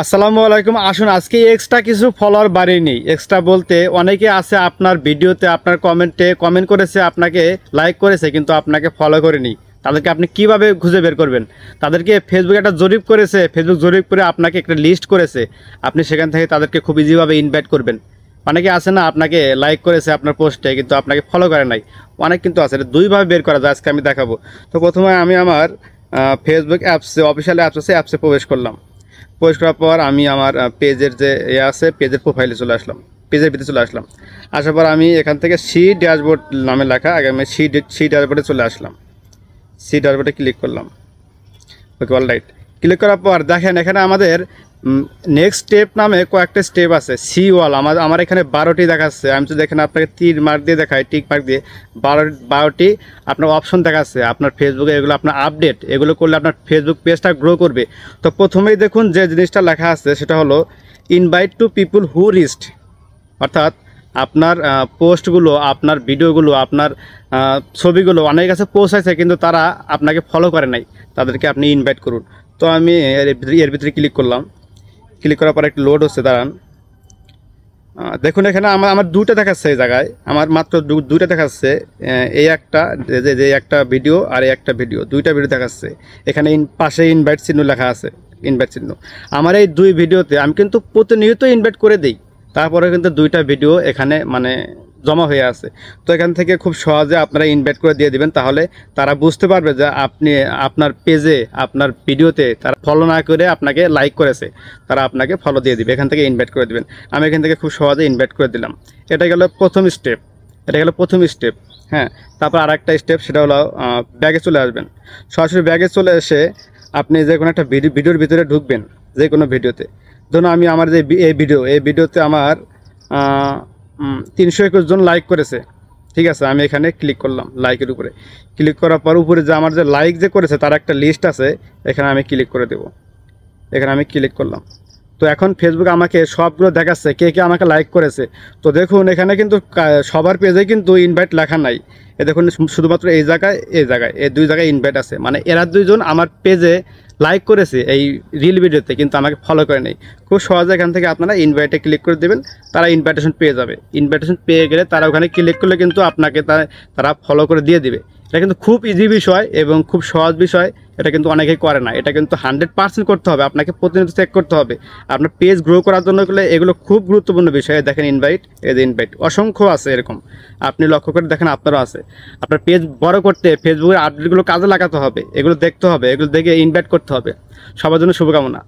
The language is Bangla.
আসসালামু আলাইকুম। আসুন আজকে এক্সট্রা কিছু ফলোয়ার বাড়িয়ে নিই। এক্সট্রা বলতে অনেকে আছে আপনার ভিডিওতে আপনার কমেন্টে কমেন্ট করেছে, আপনাকে লাইক করেছে কিন্তু আপনাকে ফলো করেনি। তাদেরকে আপনি কিভাবে খুঁজে বের করবেন? তাদেরকে ফেসবুক একটা জরিপ করেছে, ফেসবুক জরিপ করে আপনাকে একটা লিস্ট করেছে, আপনি সেখান থেকে তাদেরকে খুব ইজিভাবে ইনভাইট করবেন। অনেকে আছে না আপনাকে লাইক করেছে আপনার পোস্টে কিন্তু আপনাকে ফলো করে নাই, অনেক কিন্তু আছে। এটা দুইভাবে বের করা যায়, আজকে আমি দেখাবো। তো প্রথমে আমি আমার ফেসবুক অ্যাপসে, অফিসিয়াল অ্যাপস আছে, অ্যাপসে প্রবেশ করলাম। পোস্ট করার পর আমি আমার পেজের যে আছে, পেজের প্রোফাইলে চলে আসলাম, পেজের ভিতরে চলে আসলাম। আসার পর আমি এখান থেকে সি ড্যাশবোর্ড নামে লেখা, আগে আমি সি ড্যাশবোর্ডে চলে আসলাম। সি ড্যাশবোর্ডে ক্লিক করলাম। ওকে, অলরাইট। ক্লিক করার পর দেখেন এখানে আমাদের নেক্সট স্টেপ নামে কয়েকটা স্টেপ আছে। সি ওয়াল আমার এখানে 12টি দেখাচ্ছে। আমি তো দেখেন আপনাকে তীর মার্ক দিয়ে দেখাই, টিক মার্ক দিয়ে 12টি আপনার অপশন দেখাচ্ছে আপনার ফেসবুকে। এগুলো আপনার আপডেট, এগুলো করলে আপনার ফেসবুক পেজটা গ্রো করবে। তো প্রথমেই দেখুন যে জিনিসটা লেখা আছে সেটা হলো invite to people who react, অর্থাৎ আপনার পোস্টগুলো, আপনার ভিডিওগুলো, আপনার ছবিগুলো অনেকের কাছে পৌঁছাইছে কিন্তু তারা আপনাকে ফলো করে নাই, তাদেরকে আপনি ইনভাইট করুন। তো আমি এর ভিতরে ক্লিক করলাম। ক্লিক করার পর একটু লোড হচ্ছে, দাঁড়ান। দেখুন এখানে আমার দুটো দেখাচ্ছে, এই জায়গায় আমার মাত্র দুটো দেখাচ্ছে। এই একটা যে একটা ভিডিও আর এই একটা ভিডিও, দুইটা ভিডিও দেখাচ্ছে। এখানে পাশে ইনভাইট চিহ্ন লেখা আছে, ইনভাইট চিহ্ন। আমার এই দুই ভিডিওতে আমি কিন্তু প্রতিনিয়ত ইনভাইট করে দিই, তারপরে কিন্তু দুইটা ভিডিও এখানে মানে জমা হয়ে আছে। তো এখান থেকে খুব সহজে আপনারা ইনভাইট করে দিয়ে দিবেন, তাহলে তারা বুঝতে পারবে যে আপনি আপনার পেজে, আপনার ভিডিওতে তারা ফলো না করে আপনাকে লাইক করেছে, তারা আপনাকে ফলো দিয়ে দিবে। এখান থেকে ইনভাইট করে দিবেন। আমি এখান থেকে খুব সহজে ইনভাইট করে দিলাম। এটা গেল প্রথম স্টেপ, এটা গেল প্রথম স্টেপ। হ্যাঁ, তারপর আরেকটা স্টেপ, সেটা হলো ব্যাগে চলে আসবেন। সরাসরি ব্যাগে চলে এসে আপনি যে কোনো একটা ভিডিওর ভিতরে ঢুকবেন, যে কোনো ভিডিওতে। ধরুন আমি আমার যে এই ভিডিওতে আমার 321 জন লাইক করেছে, ঠিক আছে। আমি এখানে ক্লিক করলাম লাইকের উপরে। ক্লিক করার পর উপরে যে আমার যে লাইক যে করেছে তার একটা লিস্ট আছে, এখানে আমি ক্লিক করে দেব। এখানে আমি ক্লিক করলাম। তো এখন ফেসবুক আমাকে সবগুলো দেখাচ্ছে কে কে আমাকে লাইক করেছে। তো দেখুন এখানে কিন্তু সবার পেজে কিন্তু ইনভাইট লেখা নাই। এ দেখুন শুধুমাত্র এই জায়গায় এই দুই জায়গায় ইনভাইট আছে, মানে এরা দুইজন আমার পেজে লাইক করেছে এই রিল ভিডিওতে, কিন্তু আমাকে ফলো করে নেই। খুব সহজে এখান থেকে আপনারা ইনভাইটে ক্লিক করে দেবেন, তারা ইনভাইটেশন পেয়ে যাবে। ইনভাইটেশন পেয়ে গেলে তারা ওখানে ক্লিক করলে কিন্তু আপনাকে তারা ফলো করে দিয়ে দিবে। এটা কিন্তু খুব ইজি বিষয় এবং খুব সহজ বিষয়। এটা কিন্তু অনেকেই করে না। এটা কিন্তু 100% করতে হবে, আপনাকে প্রতিনিয়ত চেক করতে হবে। আপনার পেজ গ্রো করার জন্য এগুলো খুব গুরুত্বপূর্ণ বিষয়। দেখেন ইনভাইট, এই যে ইনভাইট অসংখ্য আছে এরকম, আপনি লক্ষ্য করে দেখেন আপনারও আছে। আপনার পেজ বড় করতে ফেসবুকের আপডেটগুলো কাজে লাগাতে হবে, এগুলো দেখতে হবে, এগুলো দেখে ইনভাইট করতে হবে। সবার জন্য শুভকামনা।